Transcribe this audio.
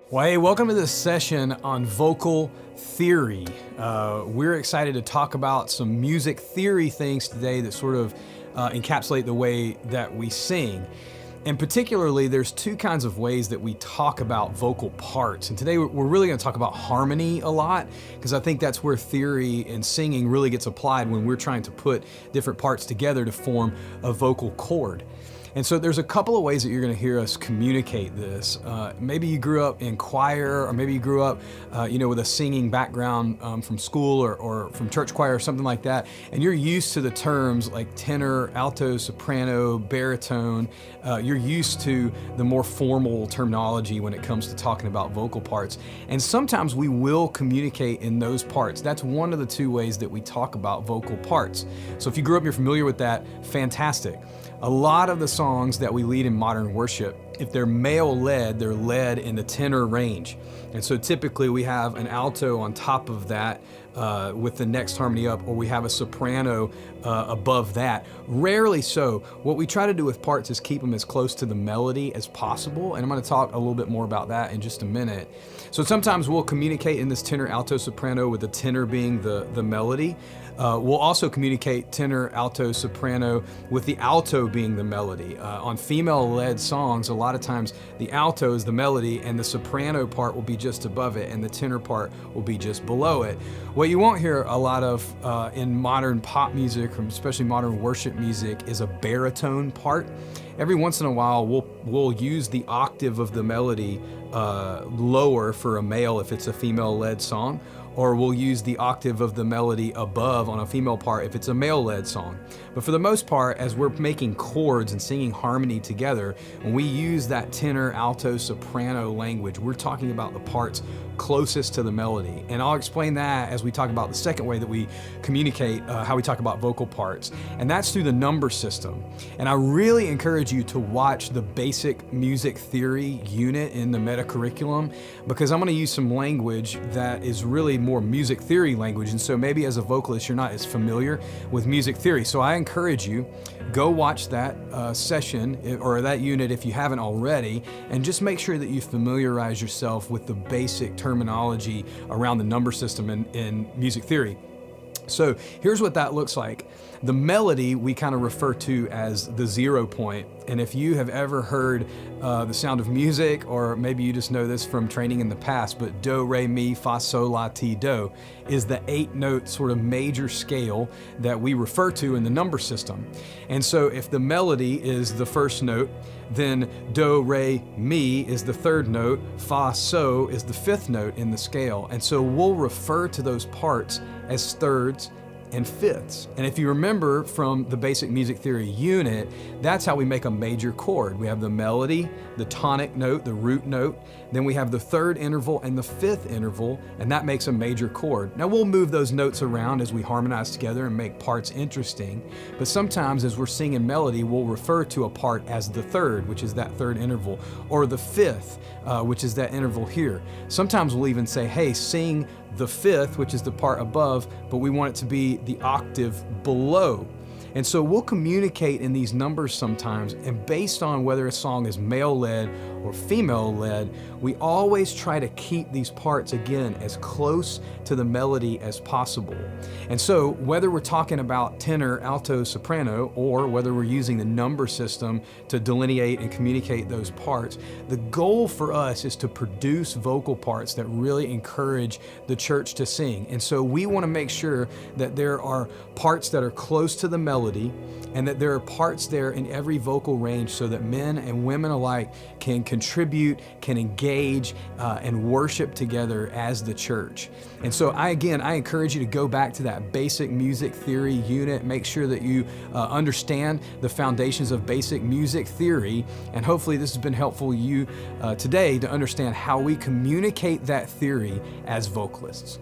Well, hey, welcome to this session on vocal theory. We're excited to talk about some music theory things today that sort of encapsulate the way that we sing. And particularly, there's two kinds of ways that we talk about vocal parts. And today we're really going to talk about harmony a lot, because I think that's where theory in singing really gets applied when we're trying to put different parts together to form a vocal chord. And so there's a couple of ways that you're going to hear us communicate this. Maybe you grew up in choir, or maybe you grew up with a singing background from school or from church choir or something like that, and you're used to the terms like tenor, alto, soprano, baritone. You're used to the more formal terminology when it comes to talking about vocal parts. And sometimes we will communicate in those parts. That's one of the two ways that we talk about vocal parts. So if you grew up, you're familiar with that, fantastic. A lot of the songs that we lead in modern worship, if they're male-led, they're led in the tenor range. And so typically we have an alto on top of that with the next harmony up, or we have a soprano above that. Rarely so. What we try to do with parts is keep them as close to the melody as possible, and I'm going to talk a little bit more about that in just a minute. So sometimes we'll communicate in this tenor, alto, soprano with the tenor being the melody. We'll also communicate tenor, alto, soprano with the alto being the melody. On female-led songs, a lot of times the alto is the melody and the soprano part will be just above it and the tenor part will be just below it. What you won't hear a lot of in modern pop music, or especially modern worship music, is a baritone part. Every once in a while, we'll use the octave of the melody lower for a male if it's a female-led song, or we'll use the octave of the melody above on a female part if it's a male-led song. But for the most part, as we're making chords and singing harmony together, when we use that tenor, alto, soprano language, we're talking about the parts closest to the melody. And I'll explain that as we talk about the second way that we communicate how we talk about vocal parts, and that's through the number system. And I really encourage you to watch the basic music theory unit in the meta curriculum, because I'm going to use some language that is really more music theory language, and so maybe as a vocalist you're not as familiar with music theory. So I encourage you, go watch that session or that unit if you haven't already, and just make sure that you familiarize yourself with the basic terminology around the number system in music theory. So here's what that looks like. The melody we kind of refer to as the 0 point. And if you have ever heard The Sound of Music, or maybe you just know this from training in the past, but do, re, mi, fa, sol, la, ti, do is the 8-note sort of major scale that we refer to in the number system. And so if the melody is the first note, then do, re, mi is the third note, fa, so is the fifth note in the scale. And so we'll refer to those parts as thirds and fifths. And if you remember from the basic music theory unit, that's how we make a major chord. We have the melody, the tonic note, the root note, then we have the third interval and the fifth interval, and that makes a major chord. Now we'll move those notes around as we harmonize together and make parts interesting, but sometimes as we're singing melody, we'll refer to a part as the third, which is that third interval, or the fifth, which is that interval here. Sometimes we'll even say, hey, sing the fifth, which is the part above, but we want it to be the octave below. And so we'll communicate in these numbers sometimes, and based on whether a song is male-led or female-led, we always try to keep these parts, again, as close to the melody as possible. And so whether we're talking about tenor, alto, soprano, or whether we're using the number system to delineate and communicate those parts, the goal for us is to produce vocal parts that really encourage the church to sing. And so we want to make sure that there are parts that are close to the melody, and that there are parts there in every vocal range so that men and women alike can contribute, can engage, and worship together as the church. And so I encourage you to go back to that basic music theory unit, make sure that you understand the foundations of basic music theory, and hopefully this has been helpful to you today to understand how we communicate that theory as vocalists.